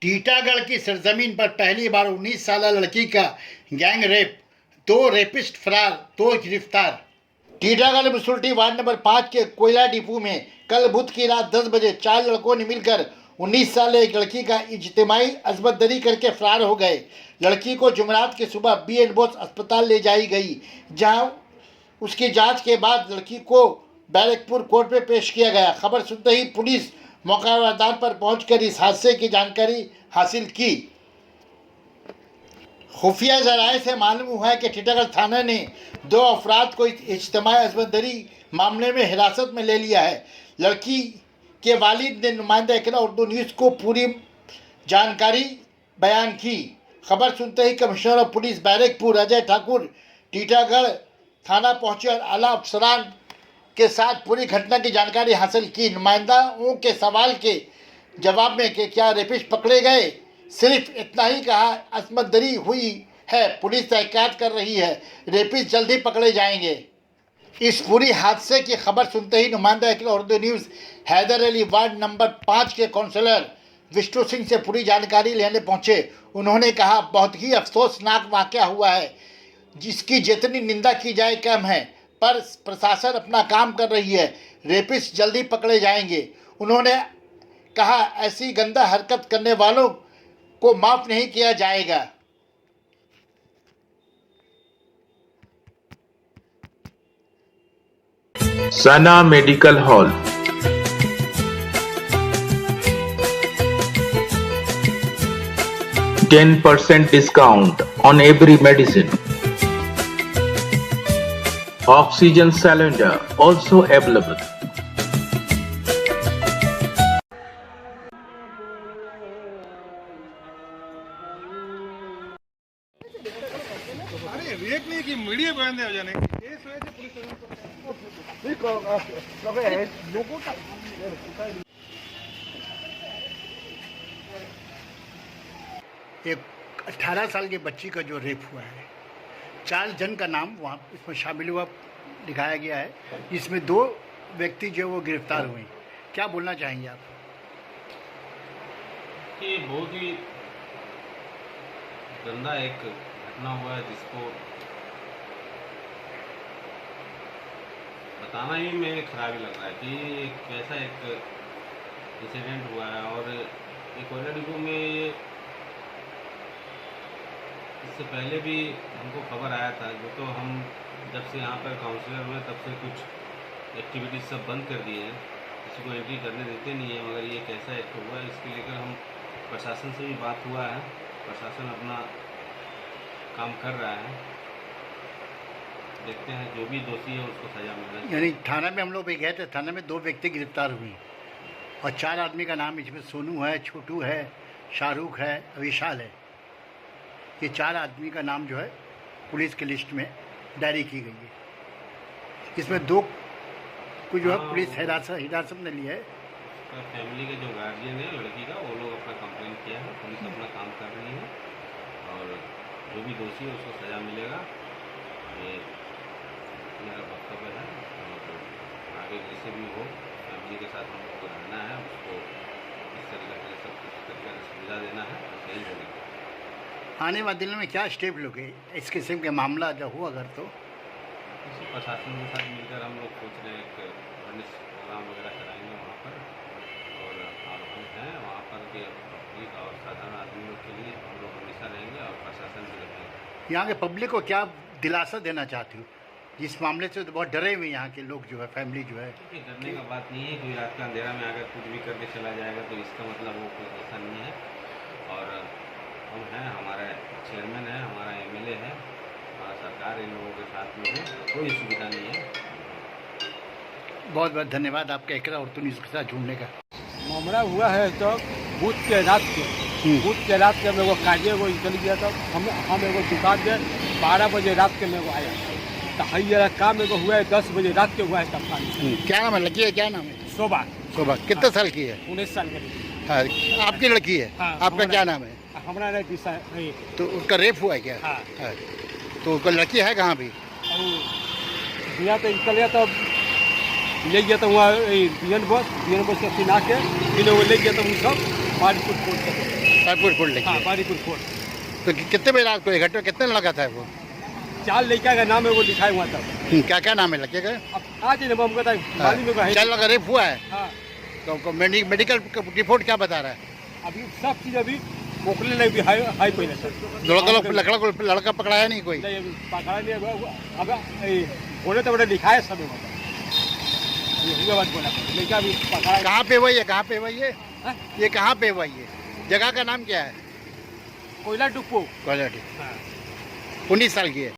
टीटागढ़ की सरजमीन पर पहली बार 19 साल लड़की का गैंग रेप, 2 रेपिस्ट फरार, 2 गिरफ्तार। टीटागढ़ म्यूनिसिपैलिटी वार्ड नंबर 5 के कोयला डिपो में कल बुध की रात 10 बजे 4 लड़कों ने मिलकर 19 साल एक लड़की का इज्तिमाई अजमतदरी करके फरार हो गए। लड़की को जुमेरात की सुबह बी.एन. बोस अस्पताल ले जाई गई, जहां उसकी जांच के बाद लड़की को बैरकपुर कोर्ट में पेश किया गया। खबर सुनते ही पुलिस मौका वारदात पर पहुंचकर इस हादसे की जानकारी हासिल की। खुफिया जराये से मालूम हुआ है कि टीटागढ़ थाना ने 2 अफराद को इज्तिमाई अजमतदरी मामले में हिरासत में ले लिया है। लड़की के वालिद ने नुमाइंदा इकरा उर्दू न्यूज़ को पूरी जानकारी बयान की। खबर सुनते ही commissioner of police Barrackpore Ajay Thakur Titagarh थाना पहुंचे और आला अफसरान के साथ पूरी घटना की जानकारी हासिल की। नुमाइंदाओं के सवाल के जवाब में कि क्या रेपिस्ट पकड़े गए, सिर्फ इतना ही कहा अजमतदरी हुई है, पुलिस तहकीकात कर रही है, रेपिस्ट जल्द ही पकड़े जाएंगे। इस पूरी हादसे की खबर सुनते ही नुमाइंदा Iqra Urdu news Haider Ali ward number 5 के काउंसलर विष्णु सिंह से पूरी जानकारी लेने पहुंचे। उन्होंने कहा, बहुत ही अफसोसनाक वाक़या हुआ है, जिसकी जितनी निंदा की जाए कम है, पर प्रशासन अपना काम कर रही है, रेपिस्ट जल्दी पकड़े जाएंगे। उन्होंने कहा, ऐसी गंदा हरकत करने वालों को माफ़ नहीं किया जाएगा। सना medical hall, %10 discount on every medicine. Oxygen cylinder also available. अरे रेट नहीं की मीडिया बयान दे जाने इस वजह से एक 18 साल की बच्ची का जो रेप हुआ है, 4 जन का नाम वहाँ इसमें शामिल हुआ दिखाया गया है, जिसमें 2 व्यक्ति जो वो गिरफ्तार हुए। क्या बोलना चाहेंगे आप? ये बहुत ही गंदा एक घटना हुआ है, जिसको बताना ही में खराबी लग रहा है कि कैसा एक इंसिडेंट हुआ है। और ये कोयला डिपो में इससे पहले भी हमको खबर आया था, जो तो हम जब से यहाँ पर काउंसलर हुए तब से कुछ एक्टिविटीज़ सब बंद कर दिए हैं, किसी को एंट्री करने देते नहीं है। मगर ये कैसा एक हुआ है, इसके लेकर हम प्रशासन से भी बात हुआ है, प्रशासन अपना काम कर रहा है, देखते हैं जो भी दोषी है उसको सजा मिलना चाहिए। यानी थाना में हम लोग भी गए थे, थाना में 2 व्यक्ति गिरफ्तार हुए और 4 आदमी का नाम इसमें सोनू है, छोटू है, शाहरुख है, विशाल है। ये 4 आदमी का नाम जो है पुलिस की लिस्ट में डायरी की गई है। इसमें 2 को जो है पुलिस हिरासत में लिया है। फैमिली के जो गार्जियन है लड़की का, वो लोग अपना कंप्लेन किया है, पुलिस अपना काम कर रही है और जो भी दोषी है उसको सजा मिलेगा। ये मेरा वक्तव्य है। और आगे जैसे भी हो, फैमिली के साथ हम लोग को रहना है, उसको इस तरीके से सब कुछ तरीके से सुविधा देना है, सही होगी। आने वाले दिनों में क्या स्टेप लोगे इस किस्म के मामला जब हुआ अगर? तो इसी प्रशासन के साथ मिलकर हम लोग सोच रहे हैं एक अवेयरनेस प्रोग्राम वगैरह कराएंगे वहाँ पर, और हम हैं वहाँ पर के पब्लिक और साधारण आदमी लोग के लिए हम लोग हमेशा रहेंगे और प्रशासन भी रहेंगे। यहाँ के पब्लिक को क्या दिलासा देना चाहती हूँ, जिस मामले से तो बहुत डरे हुए यहाँ के लोग जो है, फैमिली जो है? डरने का बात नहीं है, कोई रात का अंधेरा में अगर कुछ भी करके चला जाएगा तो इसका मतलब वो कोई ऐसा नहीं है। और हम हैं, हमारा चेयरमैन है, हमारा एमएलए है, हमारा सरकार इन लोगों के साथ में है, कोई सुविधा नहीं है। बहुत बहुत धन्यवाद आपका इकरा उर्दू न्यूज़ के साथ जुड़ने का। मामला हुआ है तो बुध के रात के मेरे को काजे वो निकल गया था। हम एगो दुकान पे 12 बजे रात के मेरे को आया, तो हई काम मेरे को हुआ है 10 बजे रात के हुआ है तब काम। क्या नाम है लड़की है? क्या नाम है? शोभा। कितने साल की है? 19 साल के। हाँ, आपकी लड़की है? हाँ, आपका क्या नाम है? हमारा नहीं। तो उसका रेप हुआ है क्या? हाँ। तो लड़की है कहाँ भी? दिया तो निकल गया तो ले गया था वहाँ बीएन बस से पिना के इन लोग ले गया था वो सब बारीपुर कोर्ट तक। रायपुर कोर्ट लेके हाँ गए। बारीपुर कोर्ट। तो कितने बजे रात को ये घटना, कितने लड़का था वो? 4 लड़का का नाम है वो लिखा है वहाँ तक। क्या क्या नाम है लड़के का? अब आज ही हम कहता है मालूम है। 4 लड़का रेप हुआ है। हाँ तो मेडिकल रिपोर्ट क्या बता रहा है? अभी सब चीज़ अभी मोकले नहीं भी हाई पहले सर लड़का पकड़ाया नहीं कोई? नहीं अभी पकड़ा नहीं। अब होने तो बड़ा लिखा है सब बात बोला लड़का अभी पकड़ा। कहाँ पे हुआ ये, कहाँ पे हुआ ये? हाँ? ये कहाँ पे हुआ ये? जगह का नाम क्या है? कोयला डुप्पो। क्वालिटी 19 साल की है।